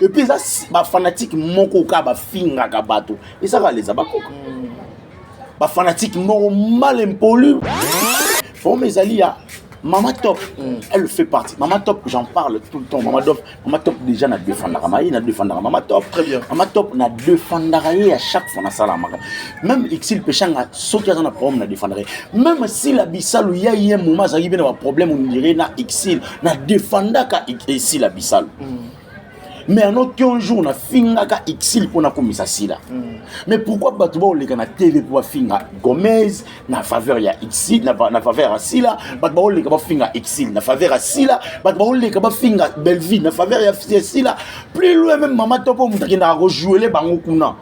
et puis ça ba fanatique moko ka ba finga ka bato et ça va les abakoka ba fanatique normal impoli pour mes alliés Mama Top, elle fait partie. Mama Top, j'en parle tout le temps. Mama Top déjà n'a défendu n'a défendu Mama Top. Très bien. Mama Top n'a défendu à chaque fois dans la même Xil Péchanga, sauf qu'il y a un problème n'a défendu. Même si la Bissal, il y a un moment, ça y a un problème, on dirait na Xil n'a défendu qu'à Xil la Bissal. Mais un autre jour, on a fini à Xil pour la commission là. Mais pourquoi Batouba on a TV pour finir Gomez na faveur ya Xil na faveur à Sila, Batouba on a finir Xil na faveur à Sila, Batouba on a finir Belleville na faveur ya Sila. Plus loin même Mama Top on a rejoué les bango kuna.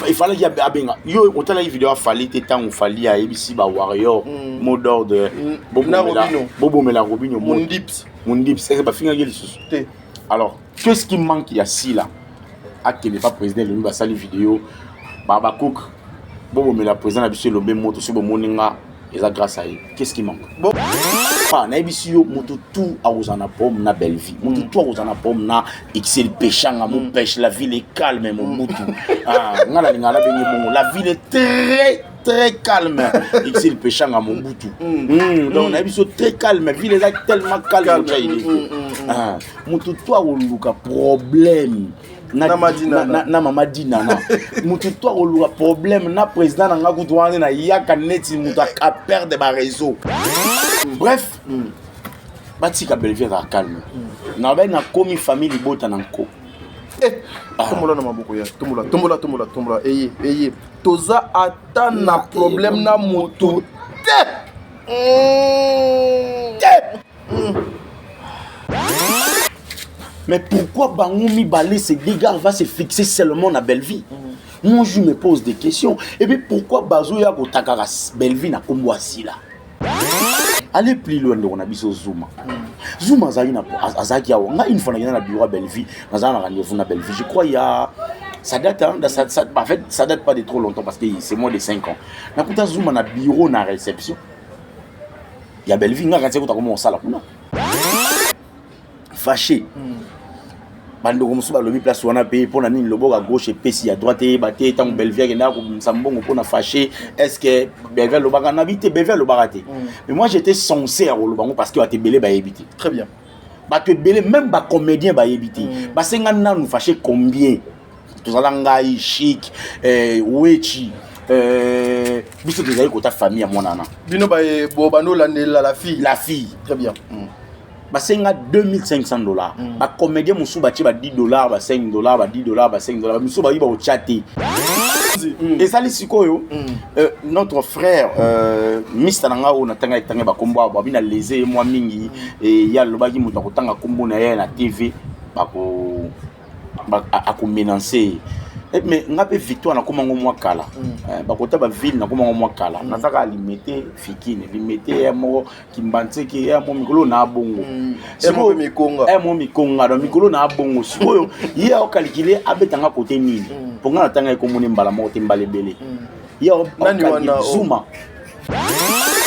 Il fallait qu'il y ait Abenga. Yo, on t'a la vidéo, il fallait temps où fallait à ABC ba Warrior, mot d'ordre, Bobo Mela Robinho, Mundips, c'est pas finir les sous. Alors, qu'est-ce qui manque ici là? À qui n'est pas président, il va saluer vidéo. Baba Cook, bon, mais la président a vu le même mot sur le moninga, et ça grâce à elle. Qu'est-ce qui manque? Bon, pas n'abisio, moto tout à Ozana Pom na belle vie. Moto tout à Ozana Pom na Xil Péchanga, mon pêche, la ville est calme, mon moutou. Ah, la ville est très calme. Xil Péchanga, mon moutou. Donc, n'abisio très calme, la ville est tellement calme. Ah, moto tout à Oluka problème. Na mama dina na mutu to oluka problème na président na nga kutwana na yaka neti mutu a perdre ba réseau. Bref, batika Belleville à calme. Na ba na komi famille bota nanko. Tomola na maboko ya tomola eye toza ata na problème na moto Mais pourquoi Bangoumi Balé, ces dégâts va se fixer seulement à Belleville? Moi, je me pose des questions. Et puis pourquoi Bazouya Gotakaras Belleville n'a comme voici là? Allez plus loin de on a vu Zouma. Zouma Zahina Azakia, on a une fois dans le bureau à Belleville, dans un rendez-vous à Belleville. Je crois il y a. Ça date, hein, en fait, ça date pas de trop longtemps parce que c'est moins de 5 ans. Dans le Zouma, dans le bureau, dans la réception. Il y a Belleville, il y a comment on s'en là. Fâché. Bando comme ça le place on a payé pour la ligne le bord à gauche et puis à droite et batté tant Belleville na comme sambongo pour na fâché est-ce que Belleville le baga n'habite Belleville le baraté mais moi j'étais censé à le bango parce que a été belé ba éviter très bien ba que belé même ba comédien ba éviter ba sengana nous fâché combien tous ngai chic wechi biso des aïe côté famille à mon nana bino ba bobano la fille très bien bah c'est $2500 bah comédien musu ba $10 bah $5 bah $10 bah $5 musu ba iba au chatter et ça les sikoyo notre frère Mr Nanga on atanga tanga ba kombo ba bina lésé moi mingi et ya lo ba ki muta ko tanga kombo na ya na TV ba ko ba a menacer mais ngape victoire na komango mwa kala ba kota ba ville na komango mwa kala nazaka limiter fikine limiter mo kimbanze ki ya mo mikolo na bongo mo mikonga mo mikonga do mikolo na bongo sikoyo ye o calculer abetanga côté nini ponga na tanga ko moni mbala mo te mbale belé ye o nani wana Zouma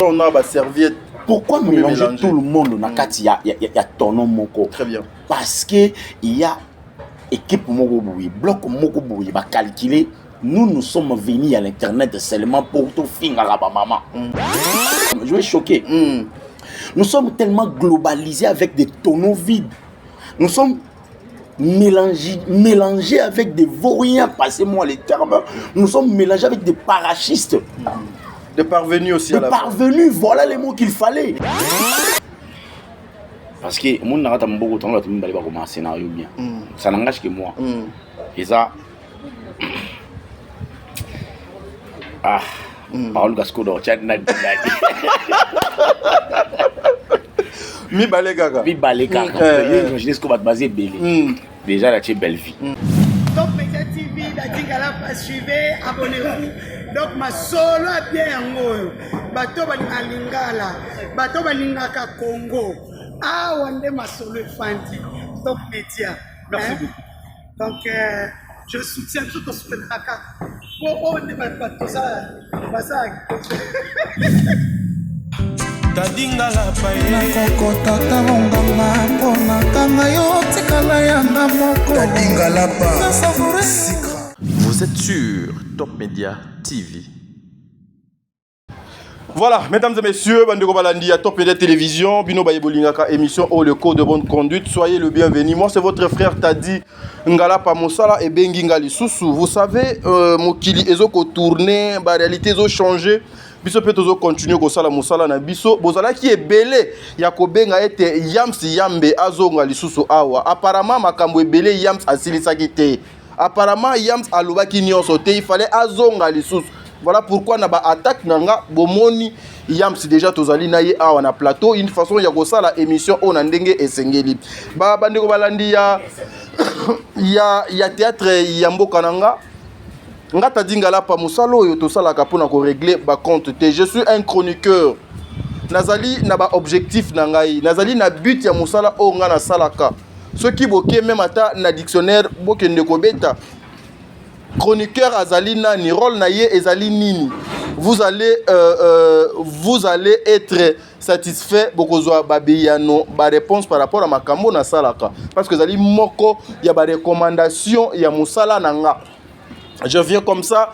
on a ba serviette. Pourquoi mélanger tout le monde na kati ya tono moko? Très bien. Parce que il y a équipe Mogoboui, bloc Mogoboui, va calculer. Nous sommes venus à l'internet seulement pour tout finir à la maman. Je vais choquer. Nous sommes tellement globalisés avec des tonneaux vides. Nous sommes mélangés avec des vauriens, passez-moi les termes. Nous sommes mélangés avec des parachistes. Des parvenus aussi. Des parvenus, voilà les mots qu'il fallait. Parce que mon n'a pas beaucoup de temps, tu me comme un scénario bien. Ça n'engage que moi. Et ça. Ah, Paul Gasco d'Orchard n'a pas Mi balé gaga. Mi balé gaga. Je laisse qu'on va te baser belé. Déjà, la tchè belle vie. Donc, Média TV, la tingala pas suivez, abonnez-vous. Donc, ma solo a bien en haut. Bato balinga lingala. Bato balinga ka Congo. Ah, wande ma solo est fanti. Donc, Média. Merci beaucoup. Donc, je soutiens tout au soutien de Kaka. Oh, on est pas tout ça. tadingala paye nakokota talonganga mpona kanga yo tikala yanga moko tadingala pa Vous êtes sur Top Média TV. Voilà, mesdames et messieurs, Bandeko Balandi à Top Media Télévision, Bino Bayebolingaka émission Oh le code de bonne conduite. Soyez le bienvenu. Moi, c'est votre frère Tadi Ngala Pamosala et Bengi Ngali Soussou. Vous savez, Mokili Ezoko tourné, la réalité Ezo changé. Biso peut toujours continuer ko sala musala na biso. Bozala qui est belé. Yakobenga ete Yams Yambe Azo Ngali Soussou awa. Apparemment, makambo e belé Yams asilisa kite. Apparemment, Yams alobaki nyonso te. Il fallait Azo Ngali Soussou. Voilà pourquoi na ba attaque nanga bomoni Yams déjà tozali na ye awa na plateau une façon ya ko sala émission on ndenge esengeli ba bandeko balandi ya théâtre ya mboka nanga ngata dingala pa musalo yo to sala ka pona ko régler ba compte te je suis un chroniqueur nazali na ba objectif na ngai nazali na but ya musala o nga na salaka ceux qui boké même ata na dictionnaire bokende ko beta chroniqueur azali nani rôle na ye ezali nini vous allez être satisfait bokozwa babiyano ba réponse par rapport à makambo na salaka parce que ezali moko ya ba recommandation ya musala nanga je viens comme ça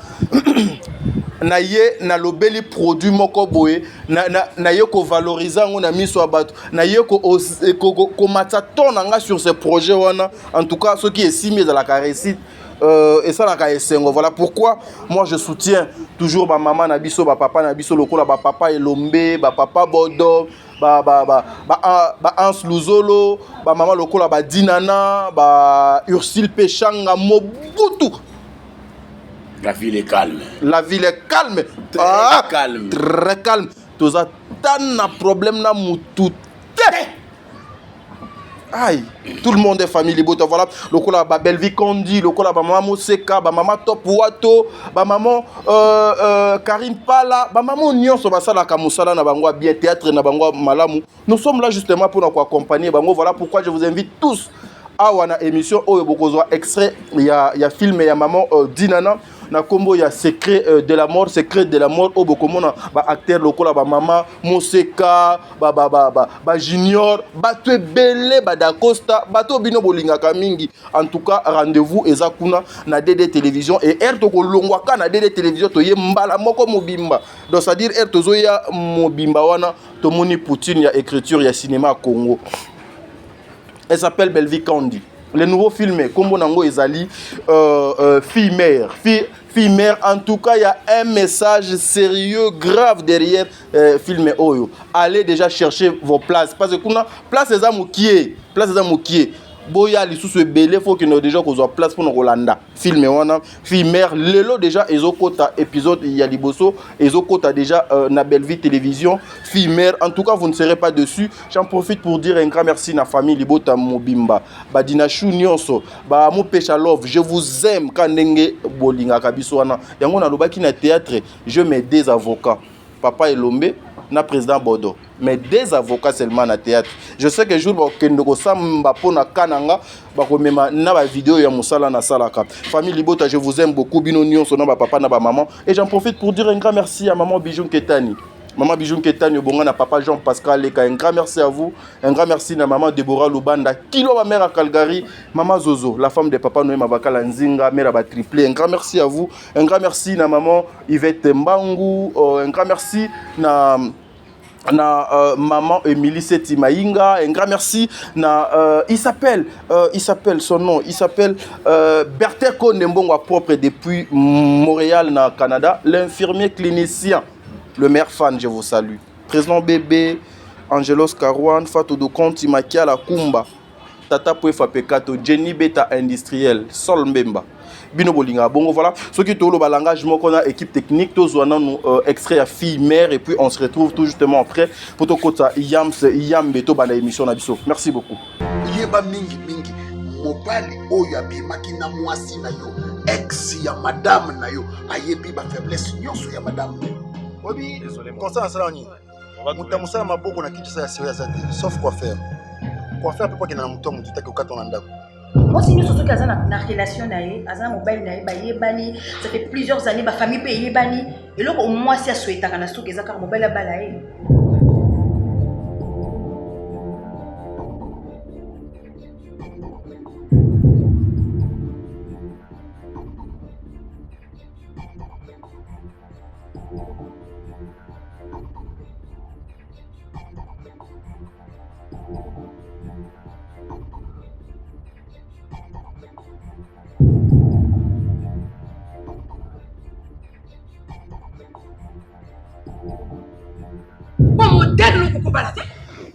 na ye na lobeli produit moko boye na ye ko valoriser ngo na miso abato na ye ko matata nga sur ce projet wana en tout cas ce qui est simé dans la réussite et ça la kaesengo. Voilà pourquoi moi je soutiens toujours ba maman na biso ba papa na biso lokola ba papa Elombe ba papa Bodo ba Ans Luzolo ba maman lokola ba Dinana ba Ursule Pechanga Mobutu. La ville est calme. La ville est calme. Très calme. Très calme. Toza tana problème na mutu. Aïe, tout le monde est famille bota voilà le kola ba Belvi Kondi le kola ba maman Moseka ba maman Top Wato ba maman Karim Pala ba maman nyonso ba sala ka musala na bango bien théâtre na bango malamu. Nous sommes là justement pour nous accompagner bango. Voilà pourquoi je vous invite tous à wana émission oyo bokozwa extrait ya film ya maman Dinana na kombo ya secret de la mort au bokomona ba acteur lokola ba mama Moseka ba junior ba to belé ba Dacosta ba to bino bolingaka mingi. En tout cas rendez-vous ezakuna na DD télévision et R to ko longwaka na DD télévision to ye mbala moko mobimba donc c'est à dire R to zo ya mobimba wana to moni Poutine ya écriture ya cinéma Congo. Elle s'appelle Belvi Kandi. Le nouveau film, comme on ezali fille-mère. Fille-mère, en tout cas, il y a un message sérieux, grave derrière film Oyo. Allez déjà chercher vos places. Parce que kuna place des amoukiers. Boya li sous ce belé faut que nous déjà qu'on soit place pour nous Rolanda film wana fille-mère lelo déjà ezokota épisode il y a liboso ezokota déjà na Bellevue télévision fille-mère en tout cas vous ne serez pas dessus. J'en profite pour dire un grand merci na famille libota mobimba badina chou nyonso ba mo pecha love je vous aime kanenge bolinga kabiso wana yango na lobaki na théâtre je mets des avocats papa Elombe na président Bodo mais des avocats seulement na théâtre. Je sais que jour ba kendoko samba pona kananga ba komema na ba vidéo ya musala na salaka. Famille Libota, je vous aime beaucoup bino nyonso na ba papa na ba maman et j'en profite pour dire un grand merci à maman Bijou Ketani. Maman Bijou Ketani bonga na papa Jean-Pascal Leka, un grand merci à vous. Un grand merci na maman Deborah Lubanda, kilo ma mère à Calgary, maman Zozo, la femme de papa Noé Mabakala Nzinga, mère à triplé. Un grand merci à vous. Un grand merci na maman Yvette Mbangu, un grand merci na maman Émilie Seti Maïnga, un grand merci il s'appelle son nom Berthe Konembonga propre depuis Montréal na Canada, l'infirmier clinicien, le maire fan, je vous salue. Président Bébé, Angelos Karouane, Fatou Dokonti Makia la Kumba, Tata Pouefa Pekato, Jenny Beta industriel, Sol Mbemba. Bino bolinga bongo voilà ce qui tolo ba langage moko na équipe technique to zwana nous extrait à fille mère et puis on se retrouve tout justement après pour to kota yambe to bana émission na biso. Merci beaucoup. Yeba mingi mobali oyo abimaki na mwasi na yo ex ya madame na yo ayebi ba faiblesse nyonso ya madame. Obi concernant ça ni mutamusala maboko na kitu sa ya zate sauf quoi faire peut pas que na mutongo tutaki ukata na ndako. Moi, si nous sommes dans une relation, ça fait plusieurs années, ma famille paye bani. Et là, au moins, si elle souhaite un mobile à balayer.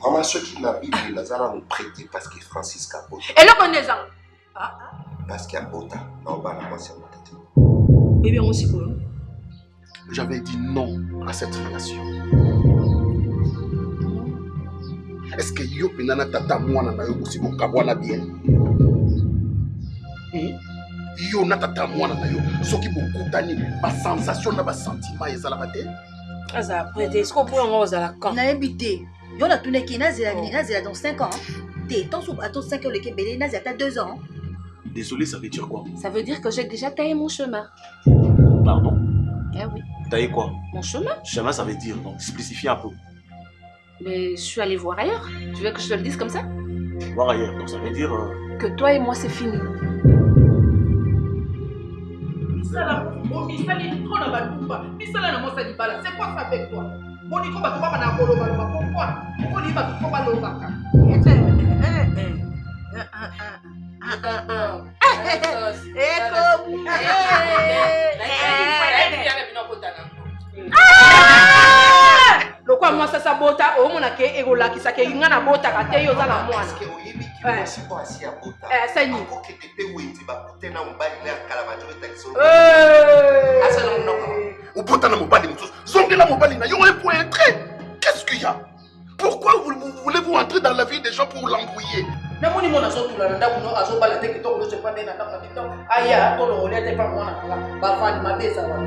Comment ceux qui la Bible, Lazare nous prêter parce que Francis Capota. Et là, on est là. Parce qu'il y a Bota. Non, bah, non, c'est mon tête. Eh bien, on s'y connaît. J'avais dit non à cette relation. Est-ce que yo penana tata mwana na yo aussi mon kabwana bien? Yo na tata mwana na yo soki bokutani ba sensation na ba sentiment ezala bate? Aza après est-ce qu'on peut en rose à la camp? Na habité. Yo na tourné qui nazela dans 5 ans. T'es tant sous attends 5 ans le Kébélé nazela 2 ans. Désolé, ça veut dire quoi? Ça veut dire que j'ai déjà taillé mon chemin. Pardon? Eh oui. Taillé quoi? Mon chemin? Chemin, ça veut dire, donc spécifie un peu. Mais je suis allée voir ailleurs. Tu veux que je te le dise comme ça? Voir ailleurs, donc ça veut dire... Que toi et moi, c'est fini. C'est quoi ça avec toi? Monico va pas na koloba pourquoi? Pourquoi il va pas lobaka? Lokwa moi ça sabota o mona ke egola ki sake yinga na bota ka te yo za na mwana. Parce que oyebi ki mwasi po asi ya Bota. Sani. Ko ke pepe weti ba kutena mbali na kala ba jobe takiso. Asa na mnoko. Ubota na mobali msusu. Zongela mobali na yo pour entrer. Qu'est-ce qu'il y a? Pourquoi voulez-vous entrer dans la vie des gens pour l'embrouiller? Na moni mona so tula na ndaku no azo bala te kitoko lo se pa na ndaku na kitoko. Aya to lo olete pa mwana kala. Ba fani mabeza wa.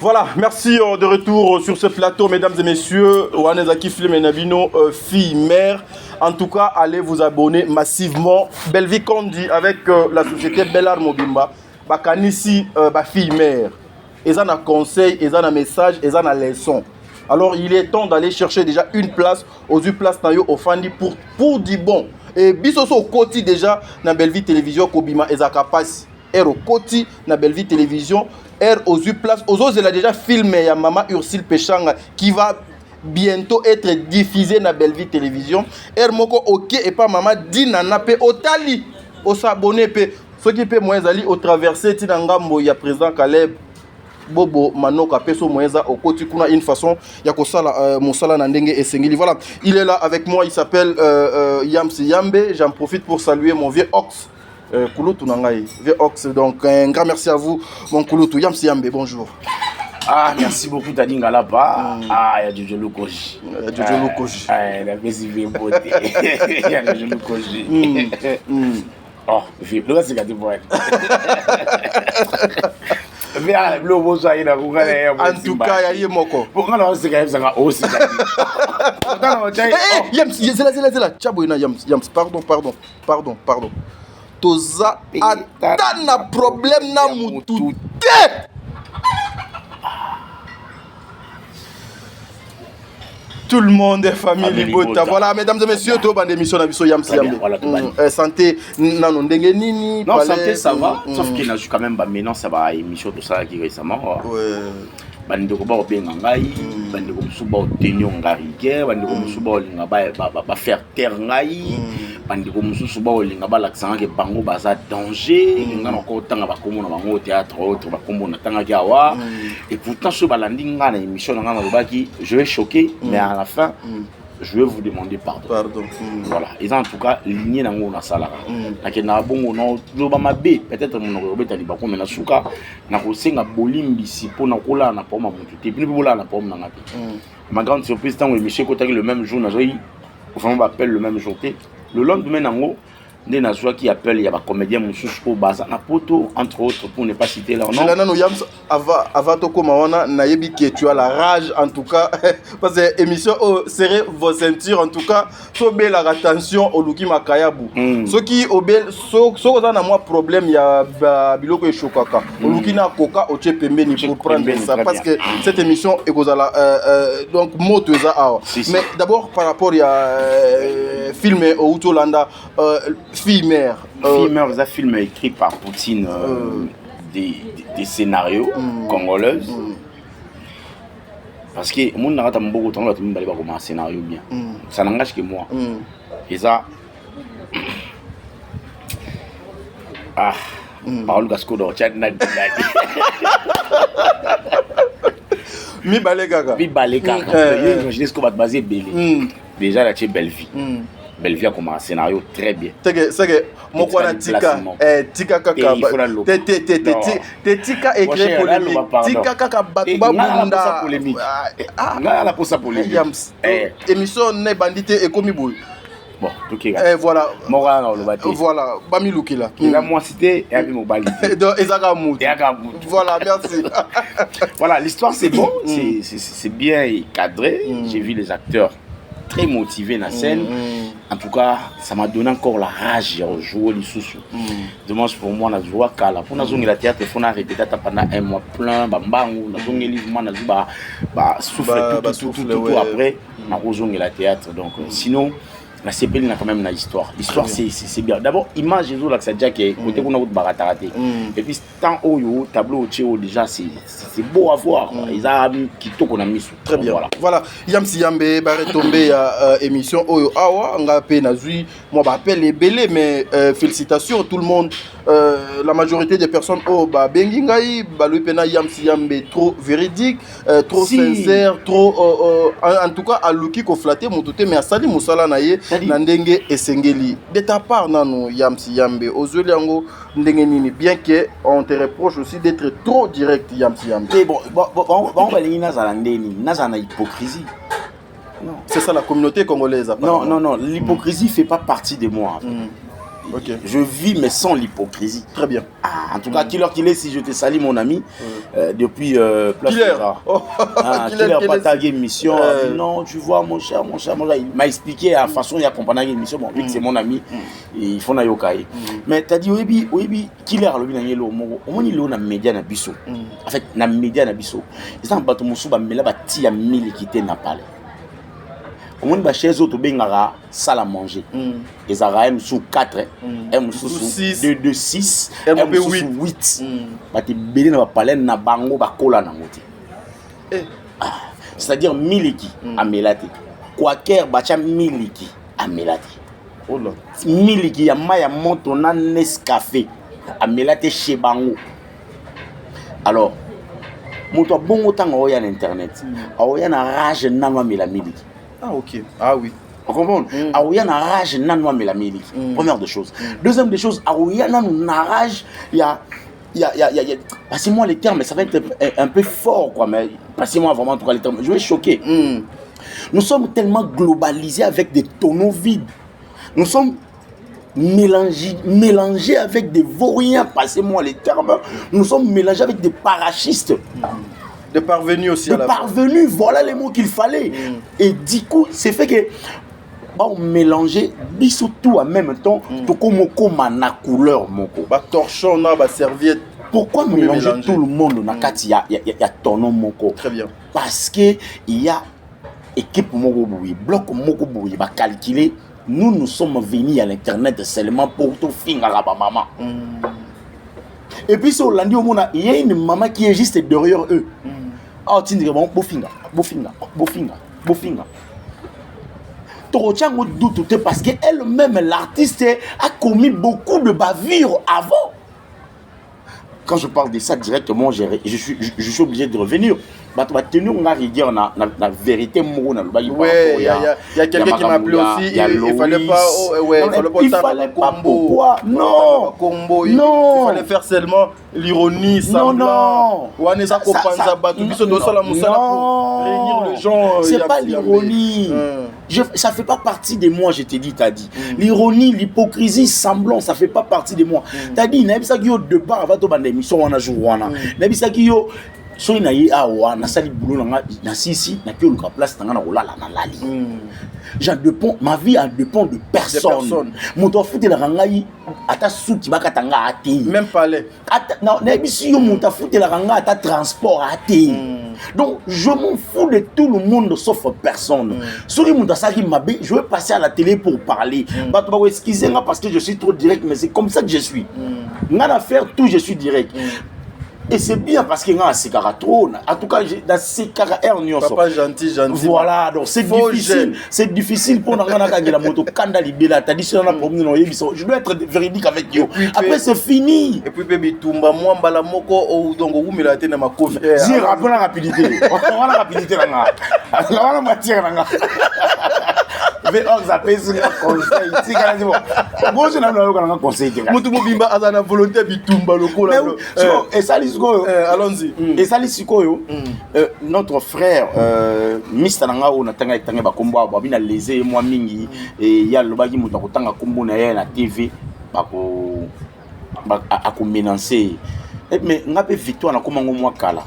Voilà, merci de retour sur ce plateau, mesdames et messieurs. Wanezaki Film et Nabino, fille mère. En tout cas, allez vous abonner massivement. Belvi Kondi avec la société Bellar Mobimba. Bakanisi, fille mère. Ils ont un conseil, ils ont un message, ils ont une leçon. Alors, il est temps d'aller chercher déjà une place aux yeux place Nayo au Fandi pour du bon. Et bisoso au côté déjà dans Belvi Télévision Kobima Ezakapasi. Et au côté dans Belvi Télévision. Aux yeux place, aux autres, elle a déjà filmé, il y a Maman Ursule Péchanga qui va bientôt être diffusée dans Belleville Télévision. Elle moko ok et pas Maman dit nana pe otali, au s'abonner pe, ce qui peut moins aller au traversé tinangambo, il y a président Caleb Bobo Manoka Peso Moeza au côté kuna une façon ya ko sala mosala na ndenge esengeli. Voilà, il est là avec moi, il s'appelle Yams Yambe. J'en profite pour saluer mon vieux Ox. Kouloutou Nangaï, Vox, donc un grand merci à vous, mon Kouloutou. Yamsi Yambe, bonjour. Ah, merci beaucoup, Tadinga là-bas. Ah, il y a du Jojo Koji. Il y a du Jojo Koji. Ah, il a fait si bien beauté. Il y a du Jojo Koji. Oh, le reste, c'est gâté pour elle. En tout cas, il y a Moko. Pourquoi on se gagne ça aussi? Yams, c'est là. Tchabouna Yams, pardon. Toza atana problème na mutu te. Tout le monde est famille Bota. Voilà, mesdames et messieurs, tout le monde émission Nabiso Yams Yambe. Santé, non, ndenge nini. Non, santé, ça va. Sauf qu'il y a quand même, maintenant, ça va, émission, tout ça, qui récemment. Ouais. Bandeko ba obenga ngai, bandeko musuba otenyo ngarige, bandeko musuba olinga ba faire taire ngai, bandeko musuba olinga ba l'accent ke bango baza danger, linga nako tanga ba komo na bango théâtre autre ba komo na tanga kiawa. Et pourtant ce balandi nga na émission nga na lobaki, je vais choquer mais à la fin je vais vous demander pardon. Voilà, ils ont en tout cas ligné dans mon salara. Nakena bongo no lobama be, peut-être mon robeta li bako mena suka na ko senga bolimbisi po na kola na poma mutu te puis bola na poma na ngati. Ma grande surprise tant que Michel Kotaki le même jour na zoi, enfin on appelle le même jour te. Le lendemain nango des nazwa qui appelle il y a des comédiens mususu au baza na poto entre autres pour ne pas citer leur nom. Là non Yams avant to komawana na yebi que tu as la rage en tout cas parce que émission serrez vos ceintures en tout cas so be la attention au luki makayabu. Ceux qui obel so na moi problème il y a biloko e chokaka. Au luki na koka o pembeni pour prendre ça parce que cette émission est kozala donc moto eza awa. Mais d'abord par rapport il y a film au Utolanda Fille mère, c'est un film écrit par Poutine, des scénarios congolaises. Parce que mon n'a pas beaucoup de temps, tu m'as dit comment un scénario bien. Ça n'engage que moi. Et ça, Parole Gasco d'or, tiens, Mi balé kaka. Mi balé kaka. Je ce qu'on va te baser belé. Déjà là, tu es belle vie. Belle vie a comme un scénario très bien. C'est que mon quoi la tika tika kaka. Tika écrit polémique. Tika kaka batuba bunda. Nga la posa polémique. Émission ne bandité et comme boy. Bon, tout est voilà. Mora na olobate. Voilà, Bami Lukila. Il a moi cité et abi mobalité. Donc Ezaka Mout. Voilà, merci. Voilà, l'histoire c'est bon, c'est bien cadré. J'ai vu les acteurs très motivés dans la scène. En tout cas, ça m'a donné encore la rage de jouer les sous. Dommage pour moi, on a joué à Kala. Pour nous, la théâtre, il faut répéter pendant un mois plein. Bambang, on a joué livre, on a joué souffle tout après. On a joué la théâtre. Donc, sinon, la CPL n'a quand même une histoire. L'histoire, c'est bien. D'abord, image, j'ai joué là que ça dit que côté qu'on a eu de baratarate. Et puis, tant au tableau au déjà, c'est beau à voir. Ils ont qui qu'on a mis sous. Très bien. Voilà. Yamsi Yambe, barré tombé à émission Oyo Awa. On a appelé Nazui. Moi, je m'appelle les Belé, mais félicitations tout le monde. La majorité des personnes au Bengingaï, Lui Pena Yamsi Yambe, trop véridique, trop sincère, trop. En tout cas, à Luki ko flatté, mon touté, mais à Sali Moussala Naye. Nandenge Esengeli. De ta part, Nano Yamsi Yambe, Ozoliango, Ndengenini, bien qu'on te reproche aussi d'être trop direct, Yamsi Yambe. Bon, on va aller dans l'hypocrisie. C'est ça la communauté congolaise. Non, l'hypocrisie ne fait pas partie de moi. Okay. Je vis mais sans l'hypocrisie. Très bien. En tout cas, qu'il est, si je te salue mon ami, depuis Place Killer pas tagué mission. Non, tu vois mon cher, il m'a expliqué la façon il a accompagné l'émission. Bon, vu que c'est mon ami, il faut na yokai. Mais t'as dit oui, Killer le bien yelo. Au moins il est na média na biso. En fait, na média na biso. Ils ont battu mon souba mais là bati ya 1000 qui était na palais. Au moins, les chaises autres bengara salle à manger. Ils ont un sous 4, un sous 2, 6, un sous 8. Bah tu bénis na palais na bango ba kola na ngoti. C'est-à-dire miliki à melate. Quaker bacha miliki à melate. Oh là. Miliki ya maya monto na Nescafé à melate chez bango. Alors, moto bongo tanga oya na internet. Oya na rage na mela miliki. Ah ok, ah oui. On comprend. Aouyana rage nanwa melamili. Première des choses. Deuxième des choses, aouyana narage, il y a passez-moi les termes, mais ça va être un peu fort quoi, mais passez-moi vraiment en tout cas les termes. Je vais choquer. Nous sommes tellement globalisés avec des tonneaux vides. Nous sommes mélangés avec des vauriens, passez-moi les termes. Nous sommes mélangés avec des parachistes. Des parvenus aussi. Des parvenus, voilà les mots qu'il fallait. Et du coup, c'est fait que on mélangeait biso tout en même temps. Toko moko mana couleur moko. Ba torchon na ba serviette. Pourquoi mélanger tout le monde na kati ya tono moko? Très bien. Parce que il y a équipe moko boui, bloc moko boui, ba calculer. Nous sommes venus à l'internet seulement pour tout finir à la maman. Et puis sur l'andi au monde, il y a une maman qui est juste derrière eux. Ah, tu dis bon, bofinga. Torotiango doute parce qu'elle-même, l'artiste, a commis beaucoup de bavures avant. Quand je parle de ça directement, je suis obligé de revenir. Tu vas tenir une rigueur dans la vérité. Ouais, il y a quelqu'un qui m'a appelé aussi. Il fallait pas. Il fallait pas pourquoi. Non. Il fallait faire seulement l'ironie. Non. C'est pas l'ironie. Ça fait pas partie de moi, je te dis, t'as dit. L'ironie, l'hypocrisie, semblant, ça fait pas partie de moi. T'as dit, n'abisa qui au départ, avant de faire des émissions, on a joué. N'abisa qui au. So ina yi awa na sali boulot na sisi na ki oluka place tanga na olala na lali. Ma vie en dépend de personne. Mon doit foutre la rangayi ata souti baka tanga ate. Même palais. Non, na bisi yo mon ta foutre la ranga ata transport ate. Donc je m'en fous de tout le monde sauf personne. Sori mon saki mabe, je vais passer à la télé pour parler. Bah tu vas excuser moi parce que je suis trop direct mais c'est comme ça que je suis. N'a à faire tout je suis direct. Et c'est bien parce qu'il y a un sécaraton. En tout cas, dans ces caractères, papa gentil. Voilà, donc c'est difficile. C'est difficile pour nous la moto. Quand libéla, t'as dit sur la promenade, je dois être véridique avec eux. Après, c'est fini. Et puis, baby, Tumba, moi, Balamoko, ou donc, vous me l'avez dans ma couvre. J'ai rappelé la rapidité. On va la rapidité là. On va la matière là. Mais on s'appelle sur le conseil. C'est quand même bon. Bon, je n'ai pas de conseil. Moutou Mobimba a la volonté de Tumba, le coup. Et ça, allons-y. Et ça, notre frère, Mr. Nanga, on a tanga bakombo, babina lésé, moi mingi, et il y a le bagi moutanga kombo na ya na TV, bako menacer. Mais on a fait victoire na comment moi kala.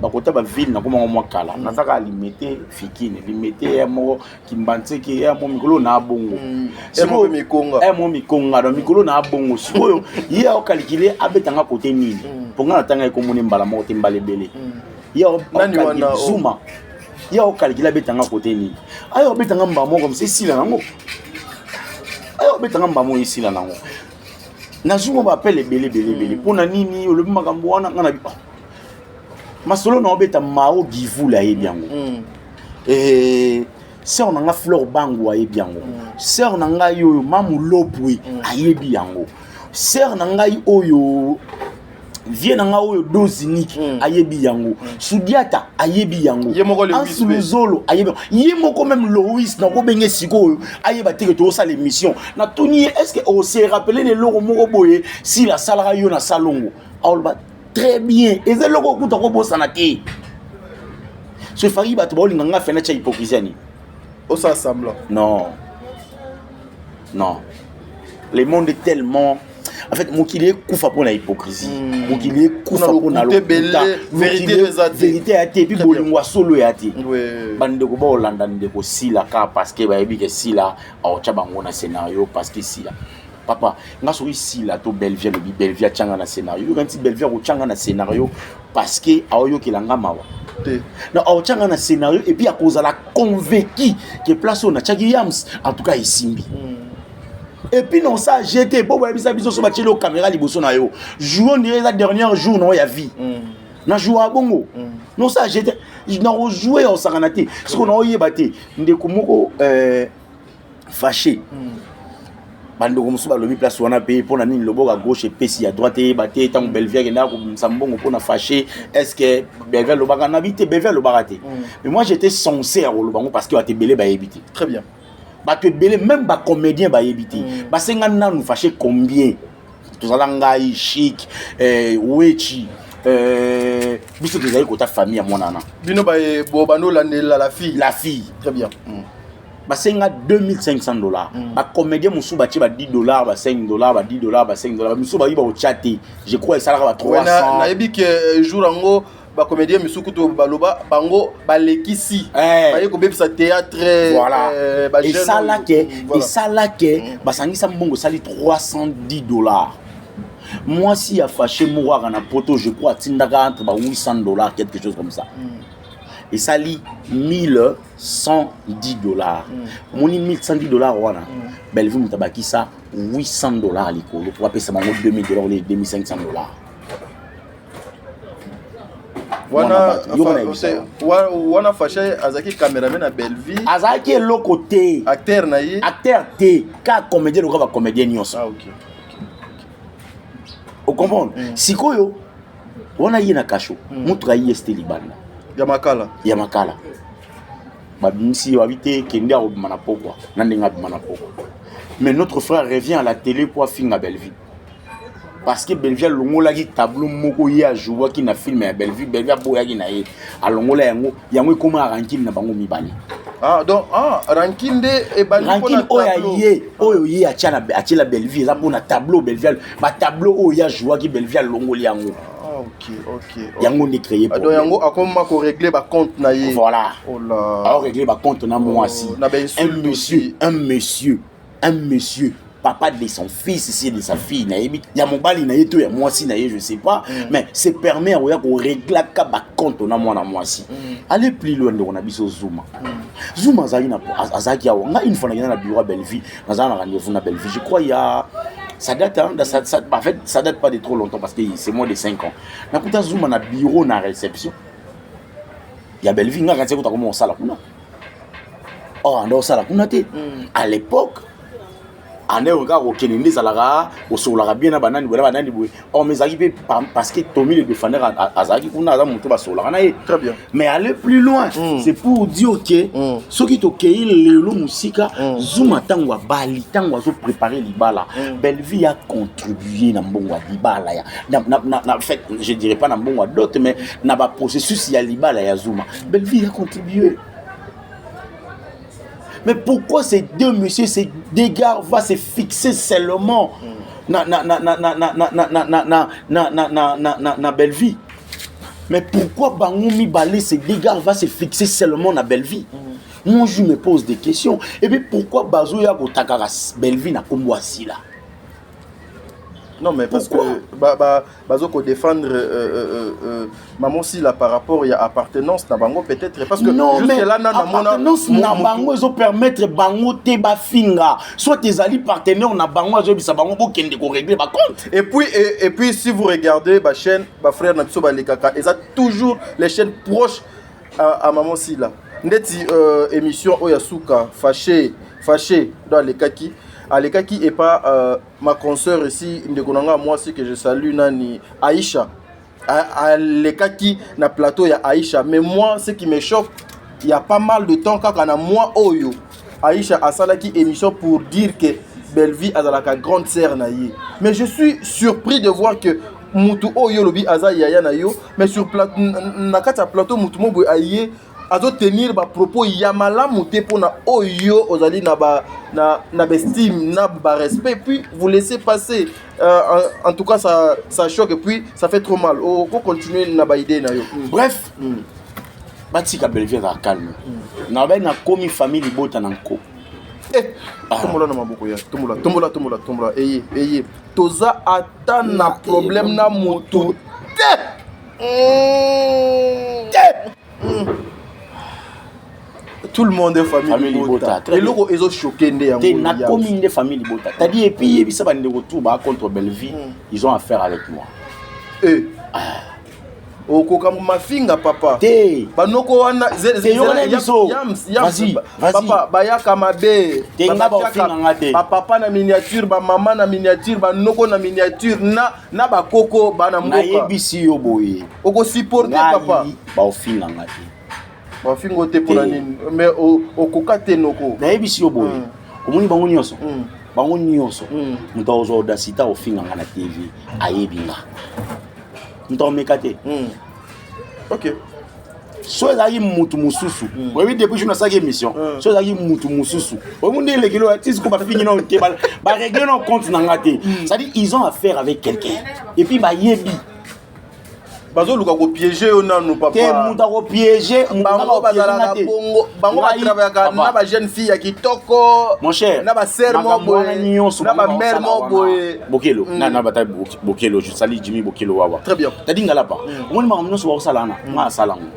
Bakota ba ville na comment moi kala. Na saka limiter fikine, limiter mo kimbanse ki ya mo mikolo na bongo. C'est mo mikonga. Mo mikonga do mikolo na bongo. Sikoyo il a calculé abetanga côté nini. Pour nga tanga ko moni mbala mo tembale bele. Il a Zuma. Il a calculé abetanga côté nini. Ayo abetanga mbamo comme c'est si là nango. Ayo abetanga mbamo ici là nango. Nazuma m'appelle belé pour nini le makambo wana ngana bi masolo na obeta mao givu la yebiango sœur nanga fleur bango ayebiango sœur nanga yo mamu lopwe ayebiango sœur nanga oyo vie nanga oyo dozinique ayebi yango Sudiata ayebi yango Ansuluzolo ayebi yemoko même Loïs na ko benge siko ayeba te que to ça l'émission na tuni est-ce que on s'est rappelé les logo moko boye si la salara yo na salongo alba très bien et c'est logo kuta ko bosana te ce fari ba to bolinga nga fena cha hypocrisie ni au ça semblant non le monde est tellement en fait mokili kufa pour la hypocrisie mokili kufa pour na vérité ate puis bolingwa solo ate bande ko ba Hollande ndeko sila ka parce que ba yebi ke sila au cha bango na scénario parce que sila papa nga so sila to Belvia le Belvia changa na scénario quand si Belvia ko changa na scénario parce que ayo kelanga mawa non au changa na scénario et puis à cause la convaincu que place on a Chagi Yams en tout cas isimbi. Et puis non ça j'étais bon ouais bisa biso so ba tchelo caméra liboso na yo jour on la dernière jour non ya vie na jour à bongo non ça j'étais non jouer au saranate ce qu'on a yebate ndeko moko fâché bando comme ça le mi place on a payé pour na nini lobo à gauche et pesi à droite et baté tant Belvia na ko sambongo pour na fâché est-ce que Belvia lo baga na bité Belvia lo baraté mais moi j'étais censé à lo bango parce que a te belé ba éviter très bien. Bah que belé même ba comédien ba yebiti ba senga na nous fâcher combien tous ngai chic wechi biso que zali kota famille à mon nana bino ba bobano la fille très bien ba senga $2500 ba comédien musu ba ti ba $10 ba $5 ba $10 ba $5 musu ba yiba au chatter je crois ça va 300 na yebi que jour ango ba comédien misuku to baloba bango balekisi baye ko bebisa théâtre voilà et ça là que ba sangisa mbongo sali $310 moi si a fâché mourir na poto je crois tindaka entre ba $800 quelque chose comme ça et ça lit $1110 moni $1110 wana Bellevue mutabaki ça $800 likolo pour appeler ça bango $2000 ou $2500 wana fâché azaki caméraman à Bellevue azaki l'autre côté acteur na ye acteur T ka comédien ou ka comédien nyonso OK o comprendre sikoyo wana yina kasho mutu ka yeste libanda ya makala ba bimisi habité kende a obimana pokwa nandenga bimana pokwa mais notre frère revient à la télé pour finga Bellevue parce que Bellevue longola ki tableau moko ya jouwa ki na film ya Bellevue boya ki na ye alongola yango comme ranking na bango mibali donc ranking e bali ranking oyo ye achela Bellevue za pona tableau Bellevue ba tableau oyo ya jouwa ki Bellevue longoli yango OK yango ni créé pour donc yango akoma ko régler ba compte na ye voilà oh là alors régler ba compte na moi si un monsieur papa de son fils ici de sa fille na yebi ya mobali na yeto ya mwasi na ye je sais pas mais c'est permet à ko régler ka ba compte na moi mwasi aller plus loin de on a biso Zuma zali na azaki ya nga une fois na bureau Bellevue na za na rendez-vous na Bellevue je crois il y a Ça date, hein, en fait, ça date pas de trop longtemps parce que c'est moins de 5 ans. Na kuta Zouma na bureau na réception. Il y a Belleville, nga quand c'est comment on sala kuna. Oh, on sala kuna té. À l'époque, on est au gars au Kennedy Zalara, au Solara bien à banane, voilà banane. Oh, mais arrivé parce que Tommy le défendeur à Zagi, on a monté à Solara. Très bien. Mais aller plus loin, c'est pour dire que ceux qui t'ont cueilli le musika, Zouma tangwa bali, tangwa zo préparer l'ibala. Belleville a contribué dans mbongwa l'ibala. En fait, je dirais pas dans mbongwa d'autres, mais dans le processus il y a l'ibala ya Zouma. Belleville a contribué. Mais pourquoi ces deux messieurs, ces dégâts vont se fixer seulement na Belleville? Mais pourquoi Bangoumi Balé, ces dégâts vont se fixer seulement na Belleville? Moi, je me pose des questions. Et puis pourquoi Bazoya Gotakara Belleville na Komboasi là? Non, mais parce que Bazoko défendre maman si là par rapport à appartenance na bango peut-être parce que non mais là appartenance na bango ils ont permettre bango te ba finga soit tes alliés partenaires na bango zo bisa bango bo kende ko régler ba compte. Et puis si vous regardez ba chaîne ba frère na biso ba lekaka ils ont toujours les chaînes proches à maman si là ndeti émission Oyasuka fâché dans les kaki Alekaki et pas ma consoeur ici, moi aussi que je salue, Nani Aïcha. Alekaki na plateau, il y a Aïcha. Mais moi, ce qui me choque, il y a pas mal de temps quand on a moi, Oyo. Aïcha a salaki émission pour dire que Belleville a la grande sœur naïe. Mais je suis surpris de voir que Moutou Oyo lobi aza yaya na yo. Mais sur plateau, Moutou Mobo aïe. Azo tenir ba propos yamala mouté pour na oyo ozali na estime na ba respect puis vous laissez passer en tout cas ça choque et puis ça fait trop mal on continuer na ba idée na yo. Bref batika Belleville va calme na ba na komi famille bota nanko tomola na maboko ya tomola eye toza ata na problème na mutu tout le monde est famille Bota. Et là, ils ont choqué. Ils ont commis de famille Bota. T'as dit, et puis, ils ont des retours contre Belleville. Ils ont affaire avec moi. Ma fille, papa. Papa, bayaka mabe. Papa na miniature, maman na miniature, noko na miniature, na ba koko bana mboka. Na yebisi yo boye. Oko supporter papa. Ba ofinga ngati. Bafingo te pour nini mais au kokate noko na yebisi yo boye omoni bango nyonso muta ozo dasita ofinga na TV ayebinga muta omekate OK so ezali mutu mususu oui depuis je na sa émission so ezali mutu mususu omoni le kilo artiste ko ba fingi non te ba régler non compte na ngate ça dit ils ont affaire avec quelqu'un et puis ba yebi bazo luka ko piéger ona no papa te muta ko piéger bango bazala na bongo bango ba travailler na ba jeune fille ya kitoko mon cher na ba sœur mo boye na ba mère mo boye Bokelo na bata Bokelo je salue Jimmy Bokelo wawa très bien tadi ngala pa ngoni ma mno so wa sala na ma sala ngo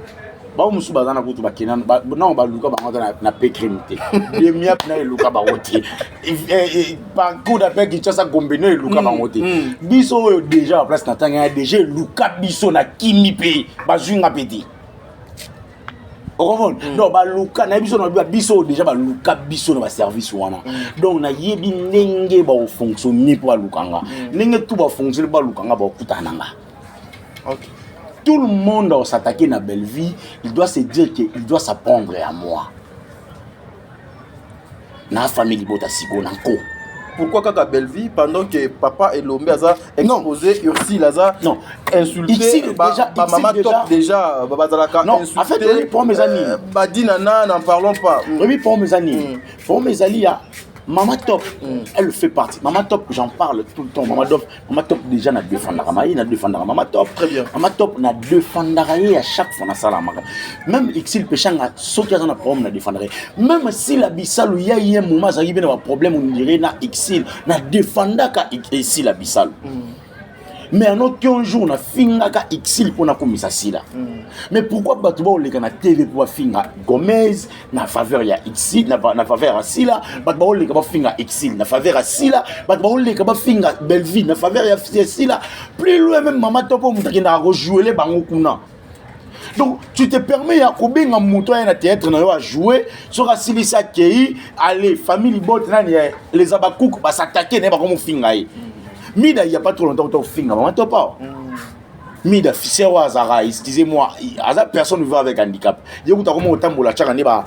ba musu bazana kutu bakena non ba luka bango na pécrimité de miap na luka ba wote ba coup d'appel qui tsa gombe na luka ba wote biso déjà en place na tanga déjà luka biso na kimi pe ba zwinga petit non ba luka na biso na biso déjà ba luka biso na ba service wana donc na yebi ndenge ba fonctionner pour lukanga ndenge tout ba fonctionner ba lukanga ba kutananga. OK. Tout le monde doit s'attaquer à Belleville, il doit se dire qu'il doit s'apprendre à moi. Na famille Bota Sigo Nanko. Pourquoi kaka Belleville pendant que papa et Lombe a exposé Ursi Laza insulté maman top déjà bazalaka insulté. En fait pour mes amis badinana n'en parlons pas. Oui pour mes amis. Pour mes amis Maman Top, elle fait partie. Maman Top, j'en parle tout le temps. Maman Top déjà n'a défendu Maman Top. Très bien. Maman Top n'a défendu à chaque fois dans la même Xil Péchanga, ce qui a un problème n'a défendu. Même si la Bissal, il y a un moment, ça arrive à un problème, on dirait na Xil n'a défendu qu'à Xil la Bissal. mais en aucun jour on a fingaka exil pour na komisa sila. Mais pourquoi batuba on leka na TV pour finga Gomez na faveur ya exil na faveur à sila, batuba on leka ba finga exil na faveur à sila, batuba on leka ba finga Belleville na faveur ya sila. Plus loin même maman topo mutaki na rejouer les bango kuna. Donc tu te permets à kobenga muto ya na théâtre na yo à jouer sur Asilisa Kei, allez famille bot nani les abakouk ba s'attaquer ne ba comme finga yi. Mida il y a pas trop longtemps to finga maman topa. Mida fisseur wa Zara, excusez-moi, aza personne vivant avec handicap. Je kuta comment otambola chaka ne ba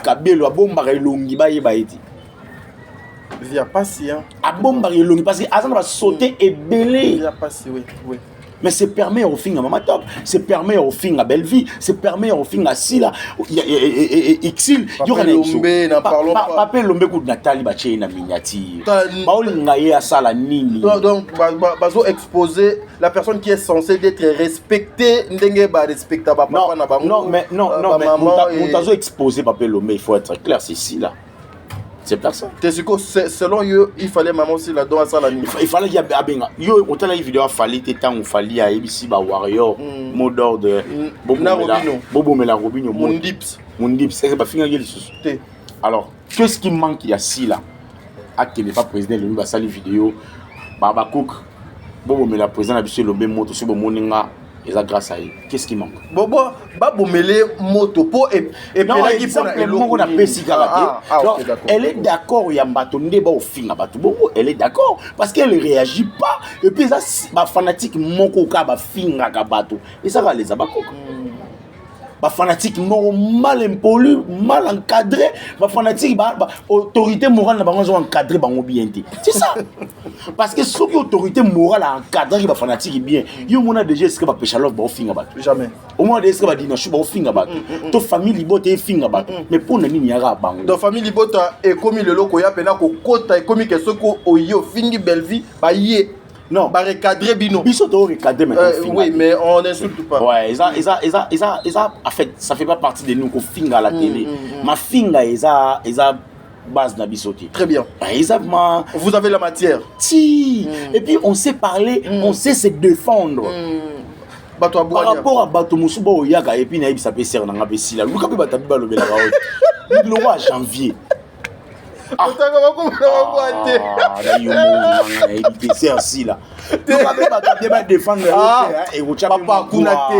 kabelo bomba elongi ba yeba eti. Via passi hein. A bomba elongi parce que azana va sauter et belé. Via passi oui, oui. Mais c'est permet au film à Mama Top, c'est permet au film à Belleville, c'est permet au film à Sila, Exil, Papa Lombe, n'en parlons pas. Papa Lombe coup de Nathalie Baché na miniature. Baoli à Sala Nini. Donc, bazo exposer la personne qui est censée être respectée, n'dengue ba respecta papa na bango. Non, mais Montazo exposé Papa Lombe, il faut être clair, c'est Sila. C'est personne. Selon eux, il fallait maman aussi la donner à ça la nuit. Il fallait qu'il y ait Abenga. Yo, on t'a la vidéo, il fallait temps où fallait à ABC ba Warrior, mot d'ordre. Bobo Mela Robinho, Mundips. C'est pas fini à sous. Alors, qu'est-ce qui manque il y a si là? À qui n'est pas président, le va saluer vidéo. Baba Cook, Bobo Mela président a biché le même moto sur le moninga. Et ça grâce à elle. Qu'est-ce qui manque? Bobo, Babo Mele moto po et non, elle est d'accord, il y a un bâton de au fin à bateau. Elle est d'accord parce qu'elle ne réagit pas. Et puis ça, ma fanatique mon coca va fin à bateau. Et ça va les abaco. Ma fanatique mal impoli, mal encadré, ma fanatique autorité morale n'a pas encadré bien. C'est ça. Parce que si l'autorité morale a encadré ma fanatique bien, il y a déjà ce que va pêcher l'autre fin à bateau. Jamais. Au moins des ce que va dire non, je suis fin à bateau. Ta famille libote est fin à bateau. Mais pour ne n'y a pas. Ta famille libote est comme le loco ya pena ko kota est comme que ce ko oyo fingi Belleville ba yé. Non, bah recadrer bino. Ils sont recadrés maintenant. Oui, mais on n'insulte pas. Ouais, en fait, ça fait pas partie de nous qu'on finga à la télé. Ma finga, ils a base d'abisoti. Très bien. Exactement. Vous avez la matière. Si. Et puis on sait parler, on sait se défendre. Par rapport à Bato Moussouba Yaga et puis Naïb Sapé Serre dans la Bessila. Vous avez Batabiba le Bela le roi janvier. Ah, c'est ainsi là. Défendre papa Kunate,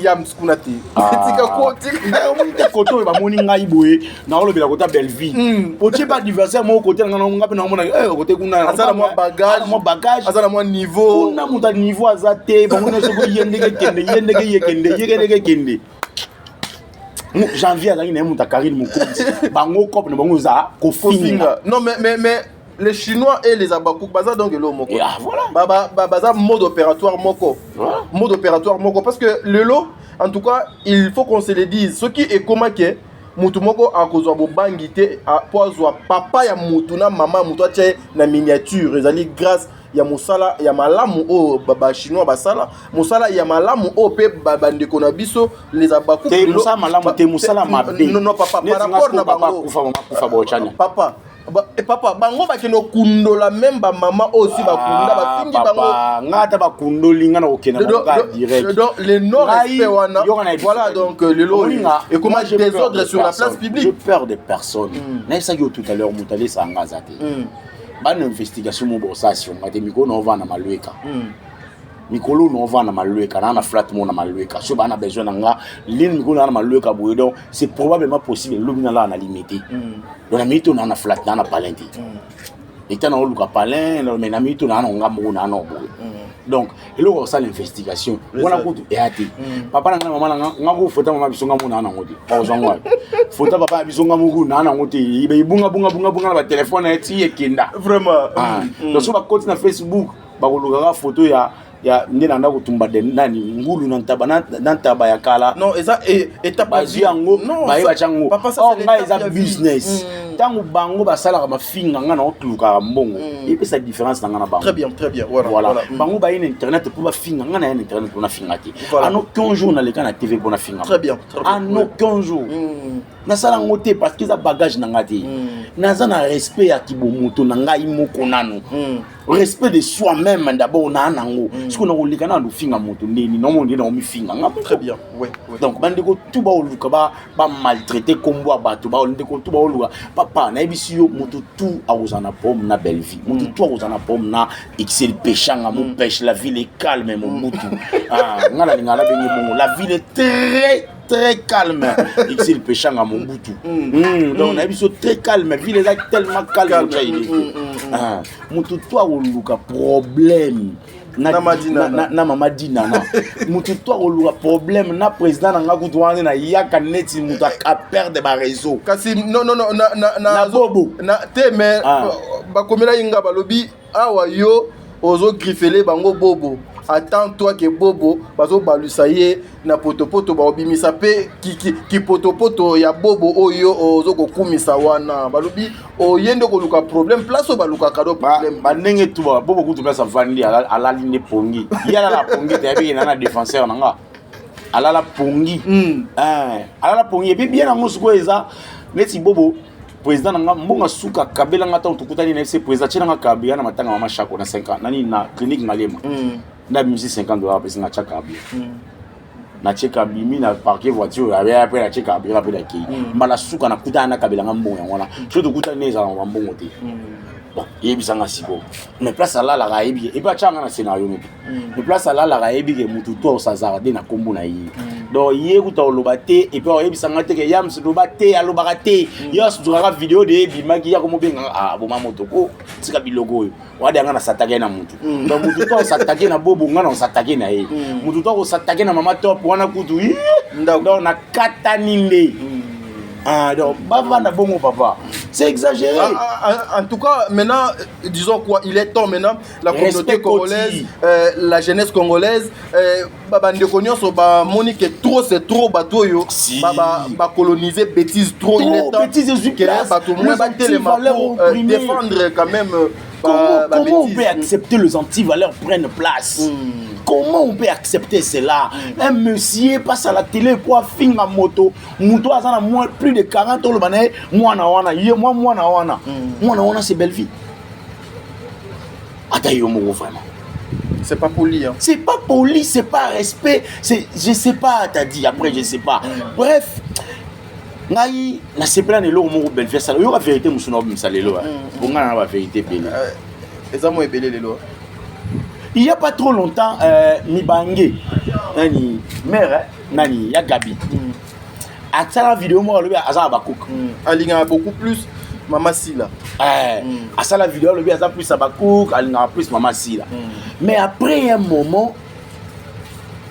Yam Kunate. Koto ba moni ngai boye na olo bila kota Belleville. Poche pas adversaire mon côté na nga pe na mona côté kuna azala mo bagage azala mo niveau kuna muta niveau azate ba mona soko yendeke kende. Janvier azali na muta Karine Mukonzi. Bango cop na bango za ko finga. Non mais les Chinois et les Abakouk, baza donc le moko. Ah voilà. Baza mode opératoire moko. Voilà. Mode opératoire moko parce que le lot, en tout cas, il faut qu'on se le dise. Ce qui est comment que mutu moko a kozwa bobangité a poazwa papa ya mutu na maman mutu atie na miniature. Ezali grâce ya musala ya malamu o baba chinois basala musala ya malamu o pe bandeko na biso les Abakouk. Te musala malamu te musala mabe. Non papa par rapport na bango. Kufa bochanya. Papa papa bango bakeno kundola même ba maman aussi bakunda ba fingi bango ngata bakundoli ngana okena na direct donc les non respect wana voilà donc le lot et comment désordre sur la place publique. Je peur des personnes na ça yo tout à l'heure mutale ça ngazate ba na investigation mo bossation ngate miko no va na malweka mikolo no va na malweka na flat mo na malweka so ba na besoin nga ligne mikolo na malweka boye donc c'est probablement possible lobina là na limité donc na mito na flat na palenti et tant on luka palin mais na mito na nga mo na no boye donc il y a ça l'investigation on a ko eati papa na mama nga ko fota mama bisonga mo na ngoti pa ozangwa fota papa bisonga mo na ngoti ibe bunga na ba téléphone eti ekenda vraiment donc so ba continue na Facebook ba ko luka photo ya ndina nda kutumba de nani ngulu na ntaba ya kala non eza étape bazi yango ba chango papa ça c'est business Tant bango basala ma finga ngana otuluka mbongo. Et puis ça différence dans ngana bango. Très bien. Voilà. Bango ba internet pour ba finga ngana internet pour na finga ti. En aucun jour na le kana TV pour na finga. Très bien. En aucun jour. Na sala ngote parce que ça bagage na ngati. Na za na respect ya kibomoto na ngai moko nano. Respect de soi-même d'abord na nango. Ce qu'on a olika na finga moto ndeni no monde na mi finga ngamo. Très bien. Ouais. Donc bandeko tout ba oluka ba maltraiter kombo abato ba ndeko tout ba oluka papa na ebisi yo moto tout a ozana pomme na belle vie. Moto tout a ozana pomme na excel péchanga mon pêche la ville est calme mon mutu. Ngala ngala bengi bongo la ville est très calme. Excel péchanga mon mutu. Donc na ebisi très calme, ville est tellement calme. Moto tout a oluka problème. Na mama dina na mutu to oluka problème na président na ngakutu wana na yaka neti mutu a perdre ba réseau kasi non na bobo na teme ba komela inga balobi awa yo ozo griffele bango bobo attends-toi que bobo bazo balusa ye na potopoto ba obimisa pe ki potopoto ya bobo oyo ozo kokumisa wana balobi oyende ko luka problème place o baluka kado problème banenge tu ba bobo kutu place avandi ala ligne pongi yala la pongi te abi na défenseur nanga ala la pongi ala la pongi et puis bien na musuko eza neti bobo président nanga mbonga suka kabela ngata tukutani na FC président chena nga kabia na matanga mama shako na 5 ans nani na clinique malema na bimisi $50 pesa na chaka abi na cheka bimi na parquet voiture après la cheka abi après la ki mbala suka na kutana na kabela ngambonga ngwana choto kutana neza na mbongo te bon yebi sanga sibo mais place là la raibi et pas changa na scénario mais place là la raibi ke mutu to sazarde na kombo na yi donc ye kuta olobate et puis yebi sanga te ke yam lobate alobate yos duraka vidéo de bimaki ya komo benga boma motoko tika bilogo wade ngana satake na mutu donc mutu to satake na bobo ngana satake na ye mutu to satake na mama top wana kutu donc na kataninde donc bava na bongo papa c'est exagéré. En tout cas, maintenant, disons quoi, il est temps maintenant, la communauté congolaise, la jeunesse congolaise, Monique trop, c'est trop bateau, coloniser bêtises trop, il est temps. Bêtises les pour défendre quand même. Comment on peut accepter les anti-valeurs prennent place? Comment on peut accepter cela? Un monsieur passe à la télé pour finir en moto. Moto a moins plus de 40 ans. Moi c'est belle vie. Attends, vraiment. C'est pas poli. Hein. C'est pas poli, c'est pas respect. Je sais pas, t'as dit. Après, je sais pas. Bref. Ngai na sepela ne lo mo belle vie ça yo la vérité musuno bimsalelo bon ngana la vérité belle ezamo ebele lelo il y a pas trop longtemps Mibange nani mère nani ya Gabi à ça la vidéo moi le azaba bakouk alinga beaucoup plus Mama Sila à ça la vidéo le azaba plus abakouk alinga plus Mama Sila mais après un moment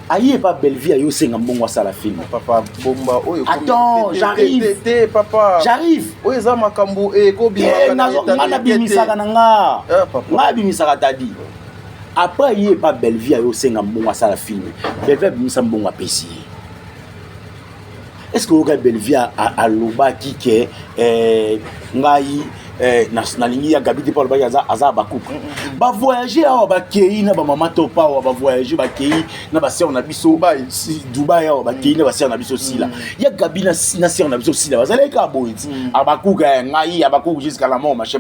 aïe pas belle vie ayo senga mbongo ça la film papa bomba oyo attends j'arrive papa j'arrive oyo za makambo ko bi ngana bimisaka nanga ngana bimisaka tadi après aïe pas belle vie ayo senga mbongo ça la film belle vie bimisa mbongo apesi est-ce que oka belle vie a loba ki ke ngai nalingi ya Gabi Paul ba aza bakup ba voyager awa ba kei na ba mama topa awa ba voyager ba kei na ba sœur na biso Dubai awa ba kei na ba sœur na biso sila ya Gabi na sœur na biso sila bazala ka boiti abakuka ngai abakuka jusqu'à la mort machin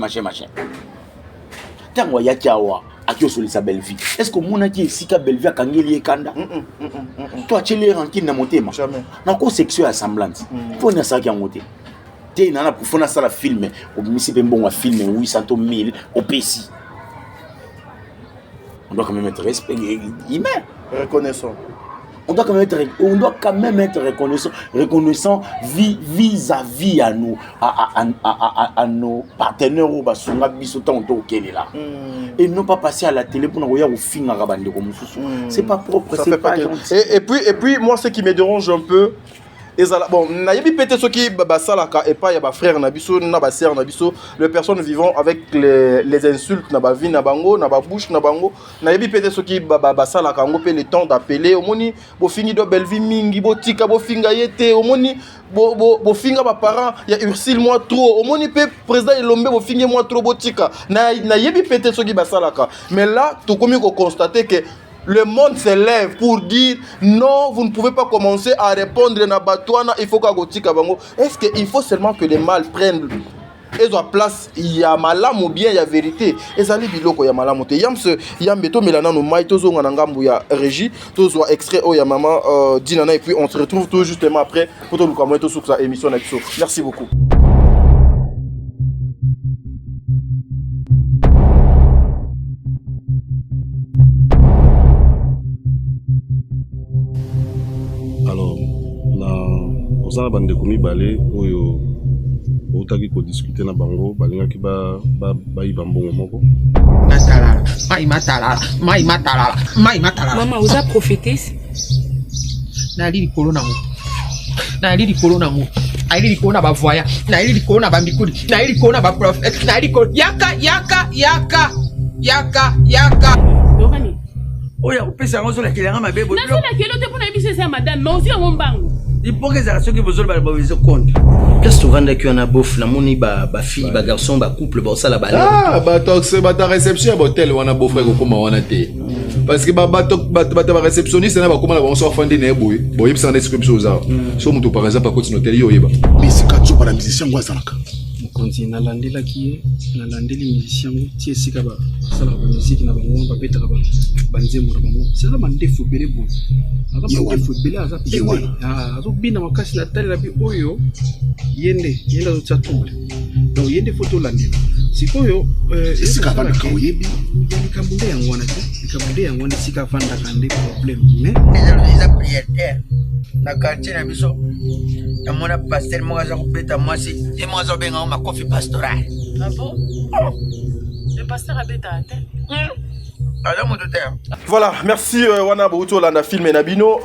tango ya kiawa akio solisa belle vie est-ce que mona ki sika belle vie akangeli ekanda toi chele rankine na motema na ko section assemblante pona ça ki ngote te nana pour faire ça la film au misi ben bon film 800 000 au PC on doit quand même être respect humain reconnaissant on doit quand même être reconnaissant vis-à-vis à nous à nos partenaires au basunga biso tanto okele là et non pas passer à la télé pour nous au film à rabande comme c'est pas propre, c'est pas gentil. Et puis moi ce qui me dérange un peu ezala bon nayebi peut-être ceux qui basalaka et pas ya ba frère na biso na ba sœur na biso les personnes vivant avec les insultes na ba vie na bango na ba bouche na bango nayebi peut-être ceux qui basalaka ngo pe le temps d'appeler omoni bo fingi do belle vie mingi bo tika bo finga yete omoni bo finga ba parents ya Ursule moi trop omoni pe président Elombe bo fingi moi trop bo tika nayebi peut-être ceux qui basalaka mais là tout comme ko constater que le monde se lève pour dire non, vous ne pouvez pas commencer à répondre à Batouana, il faut qu'à Gotika Bango. Est-ce qu'il faut seulement que les mâles prennent et à place, il y a malam ou bien il y a vérité. Et ça, il y a malam ou il y a beto melana no mai tozo ngangambu ya régie, tozo extrait o ya maman dinana et puis on se retrouve tout justement après pour tout le comment tout sur sa émission Nexo. Merci beaucoup. Ozana bande komi balé oyo otaki ko discuter na bango balingaki ba ibambongo moko matalala mama oza prophétesse nali likolo nango nali likolo na bavoya nali likolo na bambikuli nali likolo na baprophète nali likolo yaka oya kopesa yango ozolakela nga mabe nasolakela te mpona yebisa eza ya madame mais ozi yango mbango lipoka ezala soki bozoloba babiso compte place tovandaki wana bof namoni bafille bagarçon bacouple baosala bata réception ya bahotel wana bof ekokoma wana te parce que bato baréceptionniste na bakoma na bango so afandi na ye boye boyebisaka na esiko biso oza so moto par exemple akoti na hotel ye oyeba misika tso na musicien ngo azalaka mokonzi nalandelaki ye nalandeli musicien ngo ti esika basalaka bamusiki na bango babetaka banzembo na bango seza bandefu ebele boye aza bandefu ebele aza pete azobina makasi na talela bi oyo yende azotia tumble donc yende fo tolandela sikoyo esika avandaka oyebi likambo nde yango wana te likambo nde yango wana esika avandaka nde problème mais eza prière na quartier na biso namona paster moko aza kobeta mwasi ye moko aza kobenga ngo makofi pastoral le pasteur abeta te Voilà, merci Wana Bouto Landa film Nabino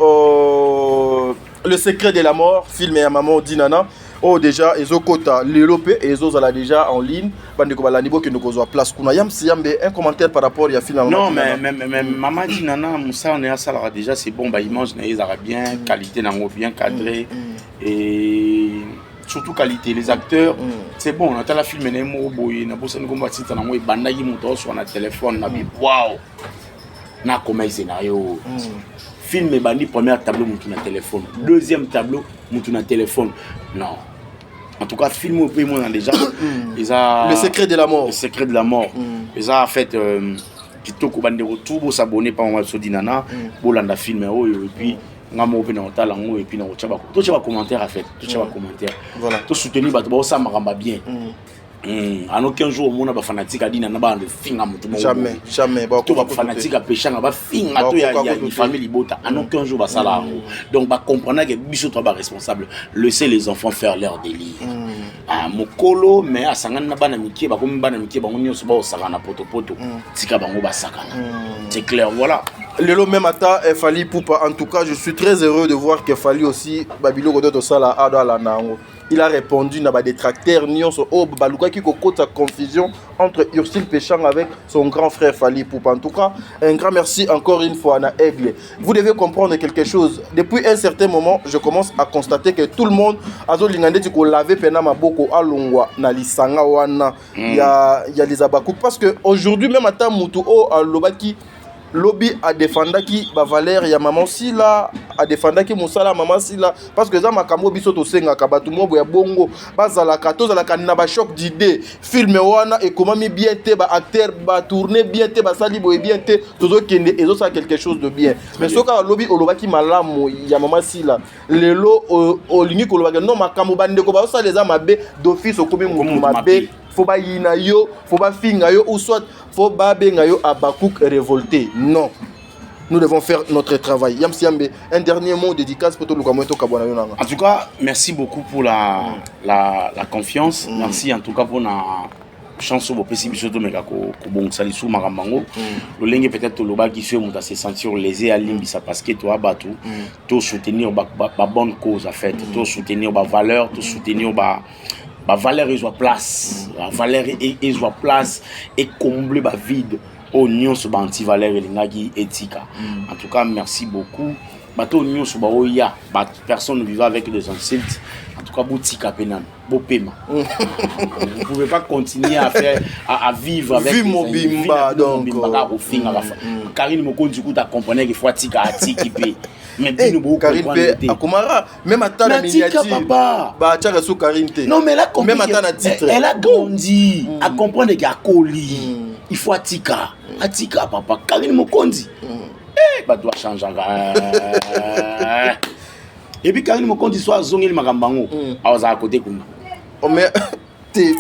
Le secret de la mort, film et maman Dinana. Oh déjà, Ezo Kota, Lélopé, Ezo Zala déjà en ligne. Bandeko Balanibo qui nous cause place. Kuna Yam Siambe, un commentaire par rapport à film. Non, mais maman Dinana, Moussa, on est à Salara déjà, c'est bon, bah, image, ils ont bien, qualité, bien cadré. Et. Surtout qualité, les acteurs, c'est bon, on a la film, on a bossé comme Baptiste, on a bandagi moto sur un téléphone, on a dit waouh, on a comme un scénario. Film et bandi, premier tableau, on a téléphone. Deuxième tableau, on a téléphone. Non. En tout cas, film au pays, on a déjà. Le secret de la mort. Le secret de la mort. Ils ont fait. Plutôt qu'on bande retour, pour s'abonner par moi sur Dinana, pour l'anda film et puis. Nga mo pe na otala ngo et puis na otchaba to chaba commentaire à fait to chaba commentaire voilà to soutenir bato ba ça maramba bien en aucun jour on a ba fanatique a dit na ba le finga mutu jamais ba ko ba fanatique a péché na ba finga to ya famille bota en aucun jour ba sala donc ba comprendre que biso to ba responsable laisser les enfants faire leur délire mokolo mais asangana na bana mikie ba komi bana mikie ba ngonyo so ba osaka na poto tika bango ba sakana c'est clair voilà. Lelo même ata Fally Ipupa en tout cas je suis très heureux de voir que Fally aussi babilo godo to sala adala nango il a répondu na ba détracteur nyonso o baluka ki kokota confusion entre Ursule Péchang avec son grand frère Fally Ipupa en tout cas un grand merci encore une fois na Aigle. Vous devez comprendre quelque chose depuis un certain moment je commence à constater que tout le monde azo lingande ti ko laver pena maboko alongwa na lisanga wana ya les abakou parce que aujourd'hui même ata mutu o alobaki lobby a défendaki ba valeur ya maman Sila a défendaki musala maman Sila parce que za makambo biso to senga ka batu mobo ya bongo bazala ka tozala ka na ba choc d'idée film wana et comment mi bien te ba acteur ba tourner bien te ba sali boye bien te tozo kende ezo ça quelque chose de bien mais soka lobby olobaki malamu ya maman Sila lelo olingi ko lobaka non makambo bande ko ba ça les mabe d'office okomi mutu mabe faut ba yina yo faut ba finga yo ou soit faut ba benga yo abakouk révolté non nous devons faire notre travail Yam Siambe un dernier mot dédicace pour tout le monde en tout cas merci beaucoup pour la confiance merci en tout cas pour chance au possible surtout mais ko bon sali sou maramango le lingue peut-être le bas qui fait monter se sentir lésé à limbisa parce que toi batou to soutenir ba bonne cause en fait to soutenir ba valeur to soutenir ba valeur ils ont place la valeur ils ont place et combler ba vide au nion sur ba anti valeur et l'ingagi éthique en tout cas merci beaucoup bato nion sur ba oya ba personne vivant avec des insultes. En tout cas, boutique à Pénan, beau paiement. Vous ne pouvez pas continuer à faire, à vivre avec vie mobimba donc. Karine Moko du coup t'as compris qu'il faut tika qui paye. Mais bien nous beaucoup Karine paye à Komara, même à ta miniature. Papa. Bah tu as Karine te. Non mais là même à ta titre. Elle a grandi à comprendre qu'il y a colis. Il faut tika, papa. Karine Moko dit. Bah doit changer. Et puis Karine Mokondi soit zongeli makambango aza à côté comme oh mais t'es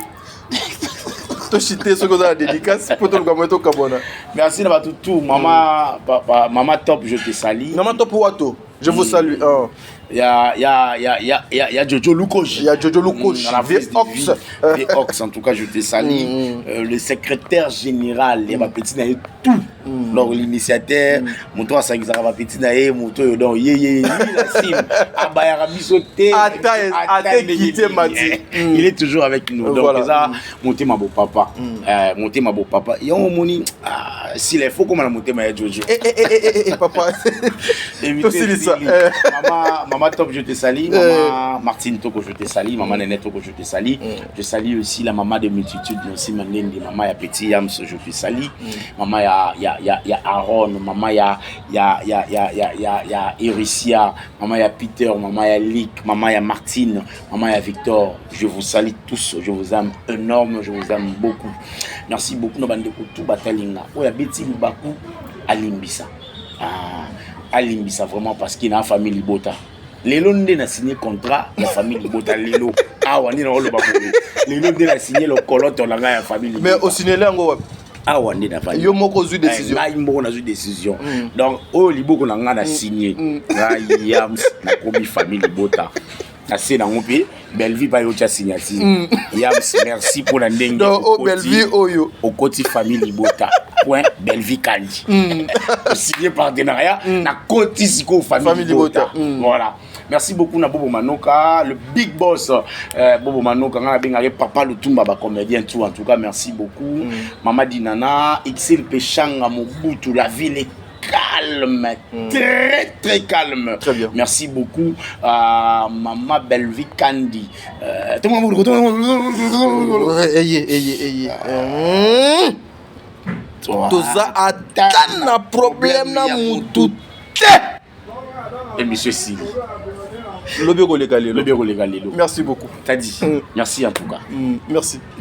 to chité ce que ça dédicace pour ton gamoto kabona merci na tout maman papa maman top je te salue maman top wato je vous salue il y a Jojo Lukoji. Il y a Jojo Lukoji. Ox, en tout cas, je te salue. Le secrétaire général, il y a ma petite naïe tout. Alors, l'initiateur, mon toit, ça va petit naïe, mon toit, donc, il est toujours avec nous. Donc, ça, monter ma beau papa. Monter ma beau papa. Et on m'a dit, s'il est faux, comment la monter ma Jojo. Papa. Maman Top, je te salue. Maman Martine Toko, je te salue. Maman Nénette Toko, je te salue. Je salue aussi la maman de multitudes. Aussi, maman ya Petit Yams, je te salue. Maman ya Aaron. Maman ya Ericia. Maman ya Peter. Maman ya Lick. Maman ya Martine. Maman ya Victor. Je vous salue tous. Je vous aime énorme. Je vous aime beaucoup. Merci beaucoup. Nous avons tout batalinga. Oya Betty Lubaku Alimbisa. Alimbisa vraiment parce qu'il y a une famille Libota. Lelo n'a signé contrat la famille Libota Lelo. Ah wani na olo bakoko. Lelo n'a signé le colotte la la famille Libota. Mais au cinéle ngo ah wani na famille. Yo moko zu décision. Là moko na zu décision. Donc o liboko na nga na signé. Là Yams na kobi famille Libota. Assez dans mon pays, Belleville pas yo tia signature. Yams merci pour la ndenge. Donc au Belleville oyo au côté famille Libota. Point Belleville Kandi. Signé partenariat na côté siko famille Libota. Voilà. Merci beaucoup na Bobo Manoka, le big boss Bobo Manoka, ngana benga papa Lutumba ba comédien tout en tout cas merci beaucoup. Maman Dinana, XL Pechanga Mobutu, la ville est calme, très très calme. Très bien. Merci beaucoup à Maman Belleville Kandi. Toza atana problème na mutu. Et monsieur Sili. Le bureau légal. Le bureau légal. Merci beaucoup. T'as dit. Merci en tout cas. Merci.